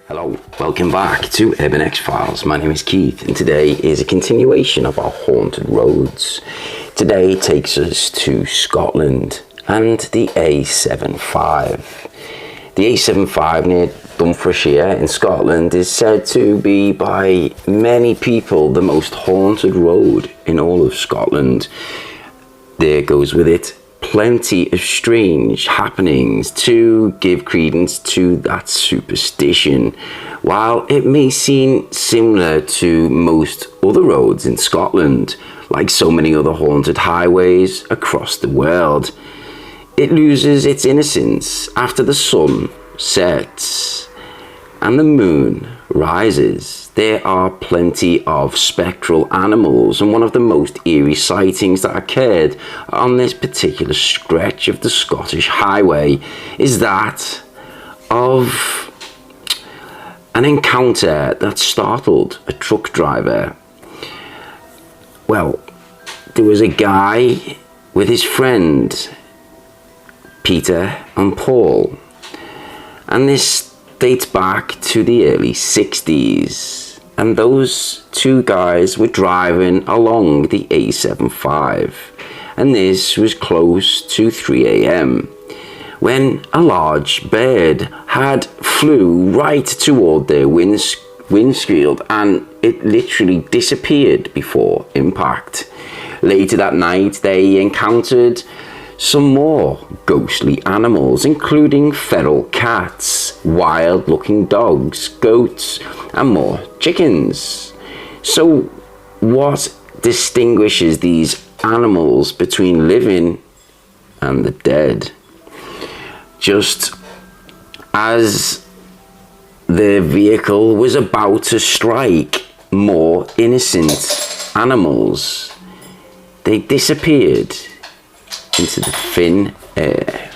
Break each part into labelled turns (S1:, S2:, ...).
S1: Hello, welcome back to Urban X-Files. My name is Keith and today is a continuation of our haunted roads. Today takes us to Scotland and the A75. The A75 near Dumfriesshire in Scotland is said to be by many people the most haunted road in all of Scotland. There goes with it plenty of strange happenings to give credence to that superstition. While it may seem similar to most other roads in Scotland, like so many other haunted highways across the world, it loses its innocence after the sun sets and the moon rises. There are plenty of spectral animals, and one of the most eerie sightings that occurred on this particular stretch of the Scottish highway is that of an encounter that startled a truck driver. Well, there was a guy with his friend Peter and Paul, and this dates back to the early 60s. And those two guys were driving along the A75, and this was close to 3 a.m. when a large bird had flew right toward their windshield, and it literally disappeared before impact. Later that night they encountered some more ghostly animals, including feral cats, wild-looking dogs, goats, and more chickens. So, what distinguishes these animals between living and the dead? Just as the vehicle was about to strike more innocent animals, they disappeared into the thin air.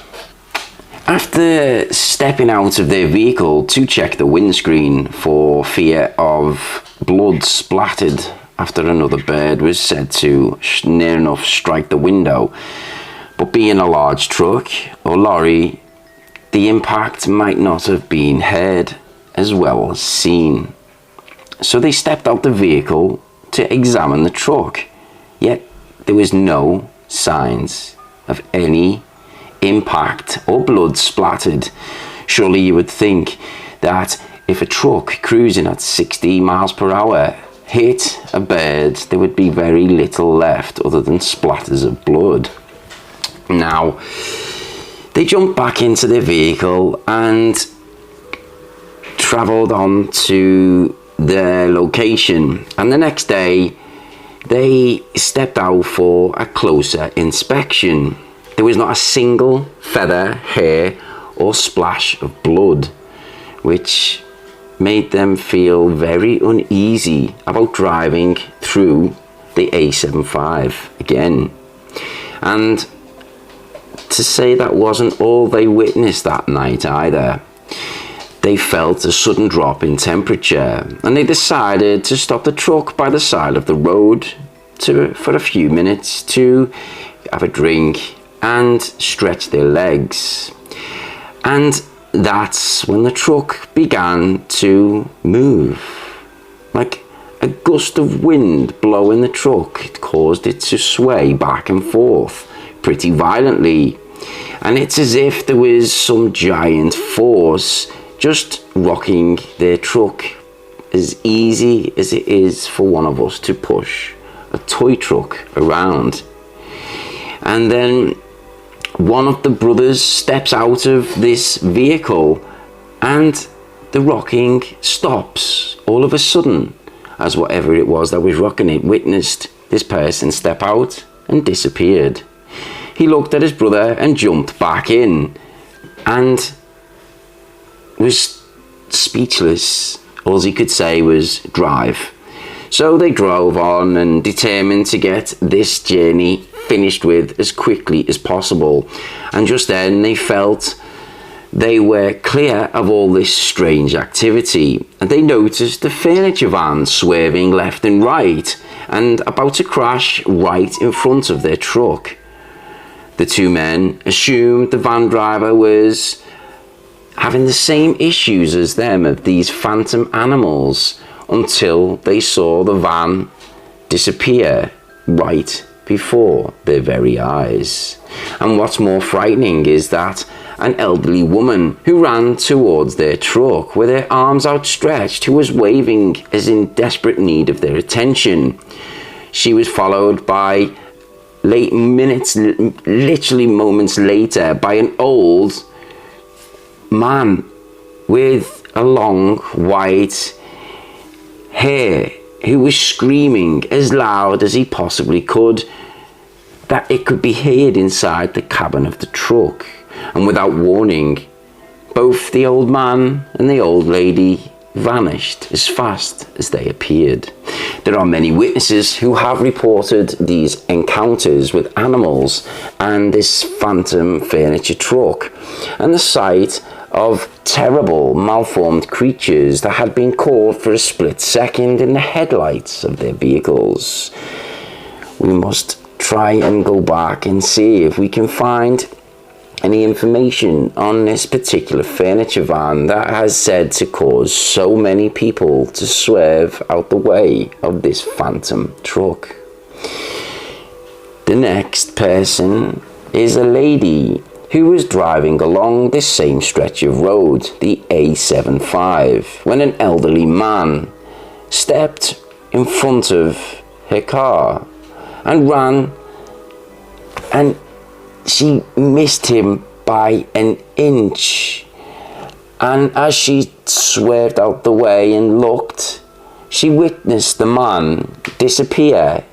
S1: After stepping out of their vehicle to check the windscreen for fear of blood splattered after another bird was said to near enough strike the window, but being a large truck or lorry, the impact might not have been heard as well as seen. So they stepped out the vehicle to examine the truck, yet there was no signs of any impact or blood splattered. Surely you would think that if a truck cruising at 60 miles per hour hit a bird, there would be very little left other than splatters of blood. Now, they jumped back into their vehicle and travelled on to their location, and the next day they stepped out for a closer inspection. There was not a single feather, hair, or splash of blood, which made them feel very uneasy about driving through the A75 again. And to say that wasn't all they witnessed that night either. They felt a sudden drop in temperature, and they decided to stop the truck by the side of the road for a few minutes to have a drink and stretch their legs. And that's when the truck began to move. Like a gust of wind blowing the truck caused it to sway back and forth pretty violently. And it's as if there was some giant force just rocking their truck as easy as it is for one of us to push a toy truck around. And then one of the brothers steps out of this vehicle and the rocking stops all of a sudden, as whatever it was that was rocking it witnessed this person step out and disappeared. He looked at his brother and jumped back in and was speechless. All he could say was drive. So they drove on and determined to get this journey finished with as quickly as possible. And just then they felt they were clear of all this strange activity, and they noticed the furniture van swerving left and right and about to crash right in front of their truck. The two men assumed the van driver was having the same issues as them of these phantom animals until they saw the van disappear right before their very eyes. And what's more frightening is that an elderly woman who ran towards their truck with her arms outstretched, who was waving as in desperate need of their attention. She was followed by literally moments later, by an old man with a long white hair who was screaming as loud as he possibly could that it could be heard inside the cabin of the truck. And without warning, both the old man and the old lady vanished as fast as they appeared. There are many witnesses who have reported these encounters with animals and this phantom furniture truck, and the sight of terrible malformed creatures that had been caught for a split second in the headlights of their vehicles. We must try and go back and see if we can find any information on this particular furniture van that has said to cause so many people to swerve out the way of this phantom truck. The next person is a lady who was driving along this same stretch of road, the A75, when an elderly man stepped in front of her car and ran, and she missed him by an inch. And as she swerved out the way and looked, she witnessed the man disappear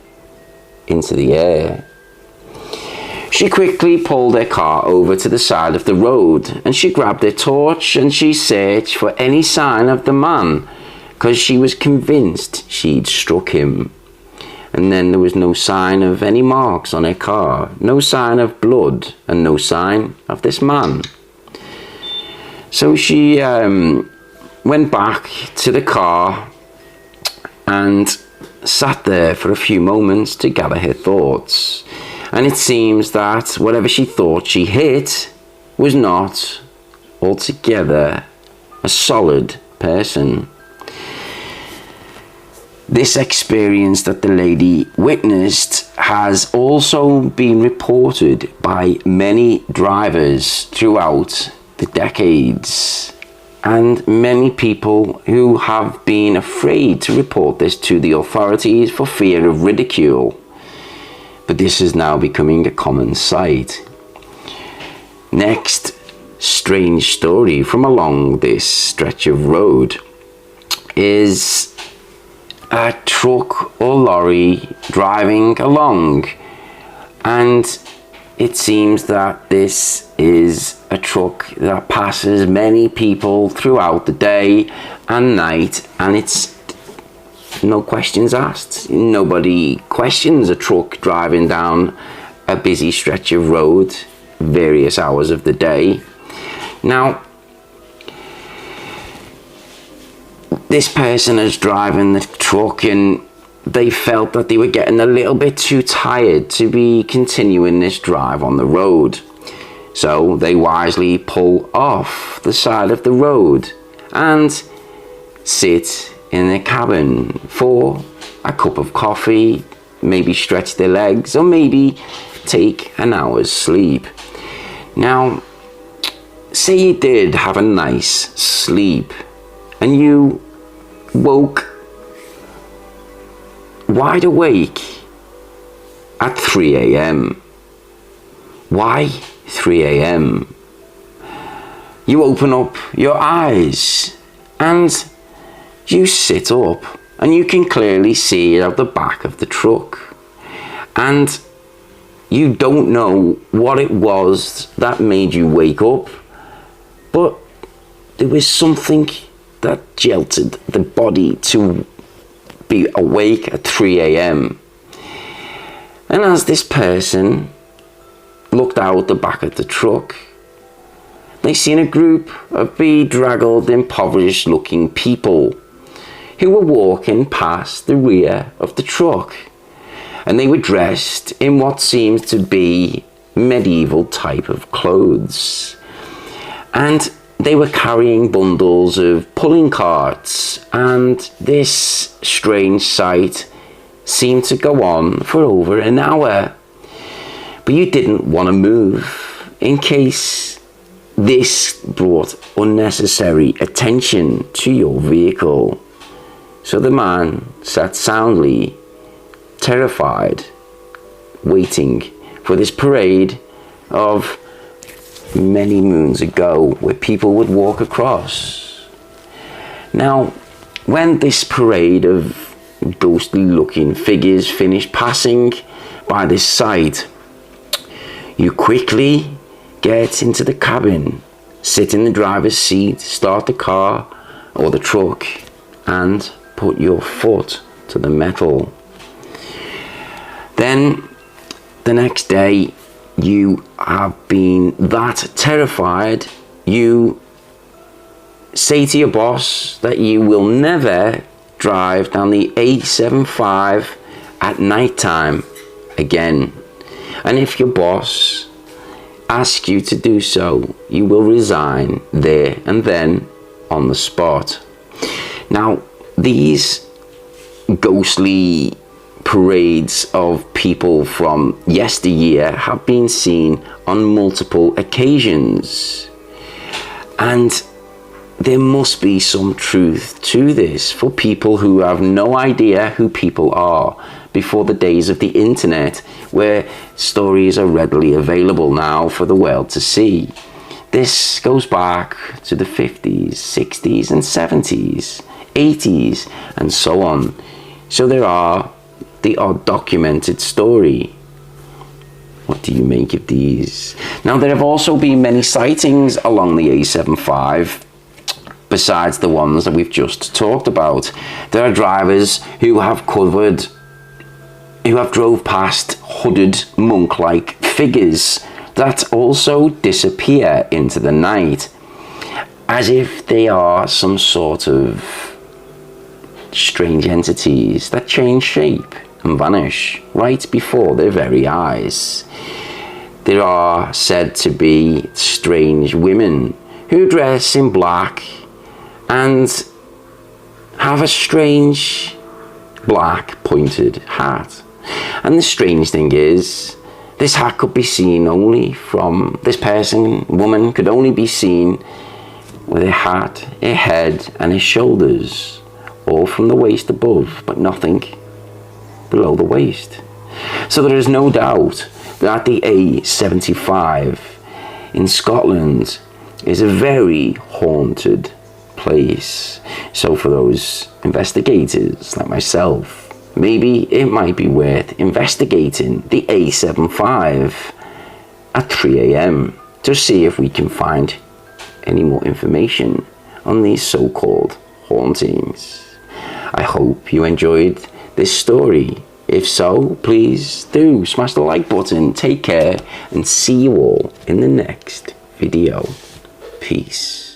S1: into the air. She quickly pulled her car over to the side of the road, and she grabbed her torch and she searched for any sign of the man, because she was convinced she'd struck him. And then there was no sign of any marks on her car, no sign of blood, and no sign of this man. So she went back to the car and sat there for a few moments to gather her thoughts. And it seems that whatever she thought she hit was not altogether a solid person. This experience that the lady witnessed has also been reported by many drivers throughout the decades, and many people who have been afraid to report this to the authorities for fear of ridicule. But this is now becoming a common sight. Next strange story from along this stretch of road is a truck or lorry driving along, and it seems that this is a truck that passes many people throughout the day and night, and it's no questions asked. Nobody questions a truck driving down a busy stretch of road various hours of the day. Now, this person is driving the truck, and they felt that they were getting a little bit too tired to be continuing this drive on the road. So they wisely pull off the side of the road and sit in their cabin for a cup of coffee, maybe stretch their legs, or maybe take an hour's sleep. Now, say you did have a nice sleep and you woke wide awake at 3 a.m. Why 3 a.m.? You open up your eyes and you sit up, and you can clearly see out the back of the truck, and you don't know what it was that made you wake up, but there was something that jolted the body to be awake at 3 a.m. And as this person looked out the back of the truck, they seen a group of bedraggled, impoverished looking people who were walking past the rear of the truck, and they were dressed in what seems to be medieval type of clothes. And they were carrying bundles of pulling carts, and this strange sight seemed to go on for over an hour. But you didn't want to move in case this brought unnecessary attention to your vehicle. So the man sat soundly, terrified, waiting for this parade of many moons ago where people would walk across. Now, when this parade of ghostly looking figures finished passing by this site, you quickly get into the cabin, sit in the driver's seat, start the car or the truck, and put your foot to the metal. Then the next day, you have been that terrified, you say to your boss that you will never drive down the A75 at night time again. And if your boss asks you to do so, you will resign there and then on the spot. Now, these ghostly parades of people from yesteryear have been seen on multiple occasions, and there must be some truth to this for people who have no idea who people are before the days of the internet, where stories are readily available now for the world to see. This goes back to the 50s, 60s and 70s, 80s and so on. So there are the odd documented story. What do you make of these? Now, there have also been many sightings along the A75 besides the ones that we've just talked about. There are drivers who have drove past hooded monk-like figures that also disappear into the night, as if they are some sort of strange entities that change shape and vanish right before their very eyes. There are said to be strange women who dress in black and have a strange black pointed hat. And the strange thing is, this hat could be seen only from this woman could only be seen with a hat, a head and his shoulders, all from the waist above, but nothing below the waist. So there is no doubt that the A75 in Scotland is a very haunted place. So for those investigators like myself, maybe it might be worth investigating the A75 at 3 a.m. to see if we can find any more information on these so-called hauntings. I hope you enjoyed this story. If so, please do smash the like button. Take care and see you all in the next video. Peace.